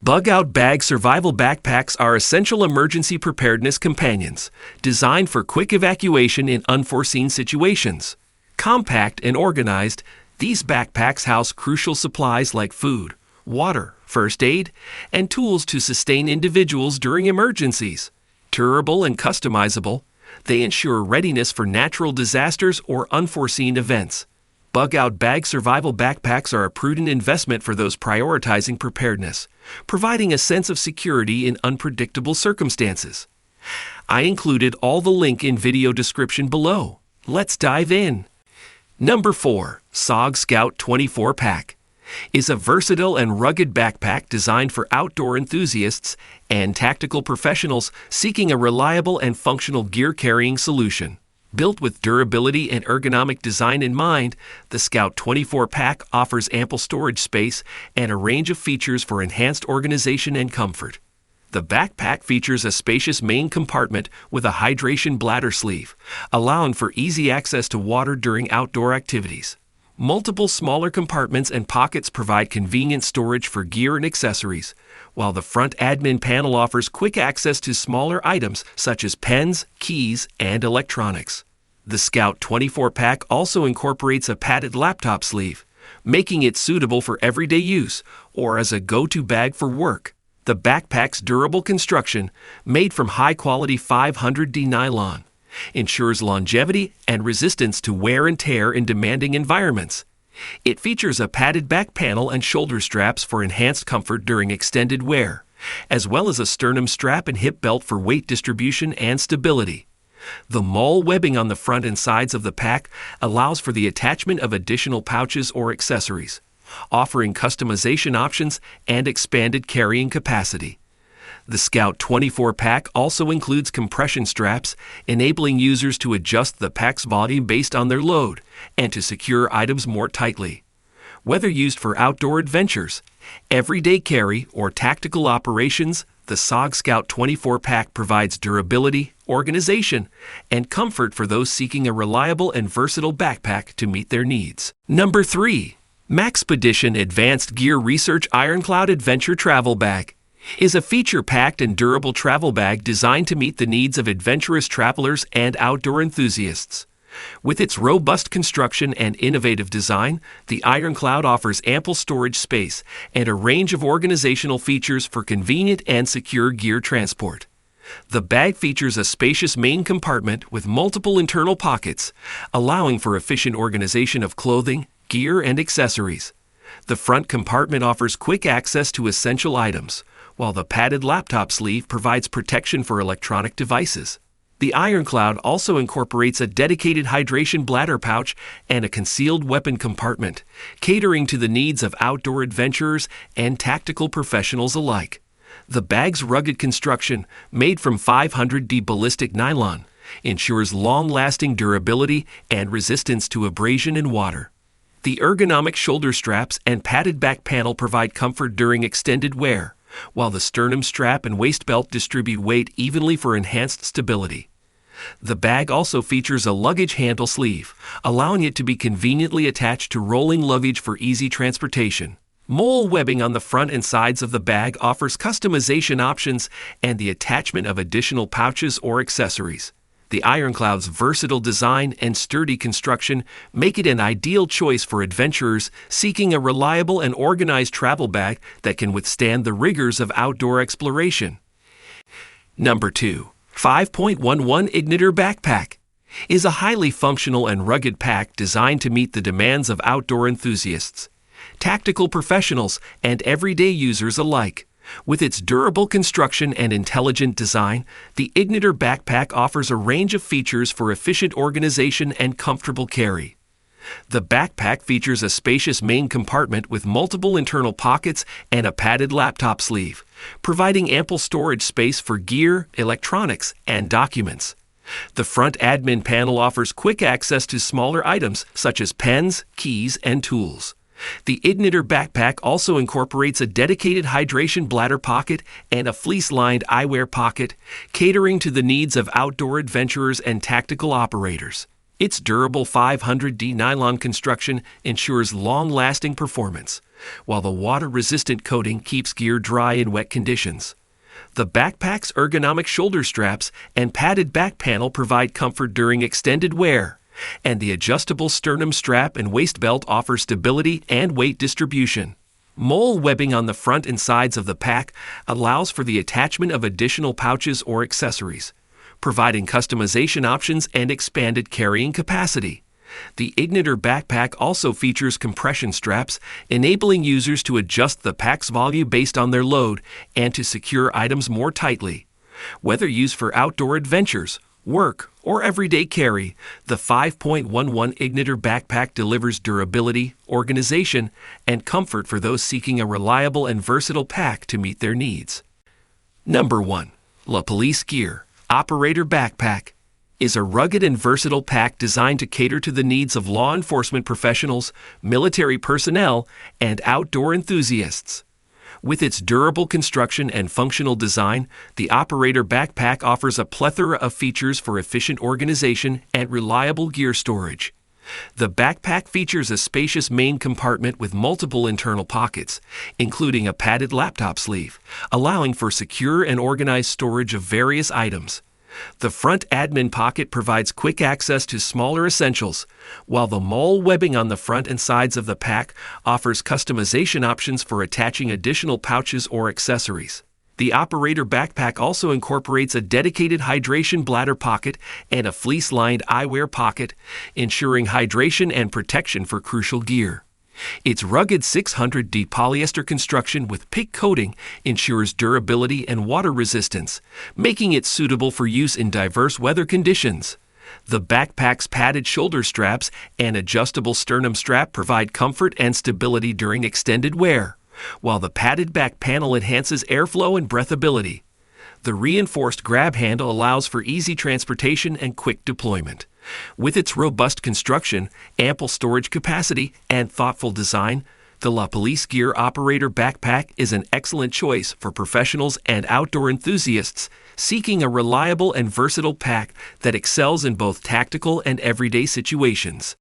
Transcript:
Bug-out bag survival backpacks are essential emergency preparedness companions, designed for quick evacuation in unforeseen situations. Compact and organized, these backpacks house crucial supplies like food, water, first aid, and tools to sustain individuals during emergencies. Durable and customizable, they ensure readiness for natural disasters or unforeseen events. Bug-out bag survival backpacks are a prudent investment for those prioritizing preparedness, providing a sense of security in unpredictable circumstances. I included all the link in video description below. Let's dive in. Number 4. SOG Scout 24 Pack is a versatile and rugged backpack designed for outdoor enthusiasts and tactical professionals seeking a reliable and functional gear-carrying solution. Built with durability and ergonomic design in mind, the Scout 24 Pack offers ample storage space and a range of features for enhanced organization and comfort. The backpack features a spacious main compartment with a hydration bladder sleeve, allowing for easy access to water during outdoor activities. Multiple smaller compartments and pockets provide convenient storage for gear and accessories, while the front admin panel offers quick access to smaller items such as pens, keys, and electronics. The Scout 24 Pack also incorporates a padded laptop sleeve, making it suitable for everyday use or as a go-to bag for work. The backpack's durable construction, made from high-quality 500D nylon, ensures longevity and resistance to wear and tear in demanding environments. It features a padded back panel and shoulder straps for enhanced comfort during extended wear, as well as a sternum strap and hip belt for weight distribution and stability. The mall webbing on the front and sides of the pack allows for the attachment of additional pouches or accessories, offering customization options and expanded carrying capacity. The Scout 24 Pack also includes compression straps, enabling users to adjust the pack's volume based on their load and to secure items more tightly. Whether used for outdoor adventures, everyday carry, or tactical operations, the SOG Scout 24 Pack provides durability, organization, and comfort for those seeking a reliable and versatile backpack to meet their needs. Number 3. Maxpedition Advanced Gear Research Ironcloud Adventure Travel Bag is a feature-packed and durable travel bag designed to meet the needs of adventurous travelers and outdoor enthusiasts. With its robust construction and innovative design, the Ironcloud offers ample storage space and a range of organizational features for convenient and secure gear transport. The bag features a spacious main compartment with multiple internal pockets, allowing for efficient organization of clothing, gear, and accessories. The front compartment offers quick access to essential items, while the padded laptop sleeve provides protection for electronic devices. The Ironcloud also incorporates a dedicated hydration bladder pouch and a concealed weapon compartment, catering to the needs of outdoor adventurers and tactical professionals alike. The bag's rugged construction, made from 500D ballistic nylon, ensures long-lasting durability and resistance to abrasion and water. The ergonomic shoulder straps and padded back panel provide comfort during extended wear, while the sternum strap and waist belt distribute weight evenly for enhanced stability. The bag also features a luggage handle sleeve, allowing it to be conveniently attached to rolling luggage for easy transportation. Mole webbing on the front and sides of the bag offers customization options and the attachment of additional pouches or accessories. The Ironcloud's versatile design and sturdy construction make it an ideal choice for adventurers seeking a reliable and organized travel bag that can withstand the rigors of outdoor exploration. Number 2. 5.11 Ignitor Backpack is a highly functional and rugged pack designed to meet the demands of outdoor enthusiasts, tactical professionals, and everyday users alike. With its durable construction and intelligent design, the Ignitor backpack offers a range of features for efficient organization and comfortable carry. The backpack features a spacious main compartment with multiple internal pockets and a padded laptop sleeve, providing ample storage space for gear, electronics, and documents. The front admin panel offers quick access to smaller items such as pens, keys, and tools. The Ignitor backpack also incorporates a dedicated hydration bladder pocket and a fleece-lined eyewear pocket, catering to the needs of outdoor adventurers and tactical operators. Its durable 500D nylon construction ensures long-lasting performance, while the water-resistant coating keeps gear dry in wet conditions. The backpack's ergonomic shoulder straps and padded back panel provide comfort during extended wear, and the adjustable sternum strap and waist belt offer stability and weight distribution. Mole webbing on the front and sides of the pack allows for the attachment of additional pouches or accessories, providing customization options and expanded carrying capacity. The Ignitor backpack also features compression straps, enabling users to adjust the pack's volume based on their load and to secure items more tightly. Whether used for outdoor adventures, work, or everyday carry, the 5.11 Ignitor backpack delivers durability, organization, and comfort for those seeking a reliable and versatile pack to meet their needs. Number 1. La Police Gear Operator Backpack is a rugged and versatile pack designed to cater to the needs of law enforcement professionals, military personnel, and outdoor enthusiasts. With its durable construction and functional design, the Operator Backpack offers a plethora of features for efficient organization and reliable gear storage. The backpack features a spacious main compartment with multiple internal pockets, including a padded laptop sleeve, allowing for secure and organized storage of various items. The front admin pocket provides quick access to smaller essentials, while the mole webbing on the front and sides of the pack offers customization options for attaching additional pouches or accessories. The Operator Backpack also incorporates a dedicated hydration bladder pocket and a fleece-lined eyewear pocket, ensuring hydration and protection for crucial gear. Its rugged 600D polyester construction with PIC coating ensures durability and water resistance, making it suitable for use in diverse weather conditions. The backpack's padded shoulder straps and adjustable sternum strap provide comfort and stability during extended wear, while the padded back panel enhances airflow and breathability. The reinforced grab handle allows for easy transportation and quick deployment. With its robust construction, ample storage capacity, and thoughtful design, the La Police Gear Operator Backpack is an excellent choice for professionals and outdoor enthusiasts seeking a reliable and versatile pack that excels in both tactical and everyday situations.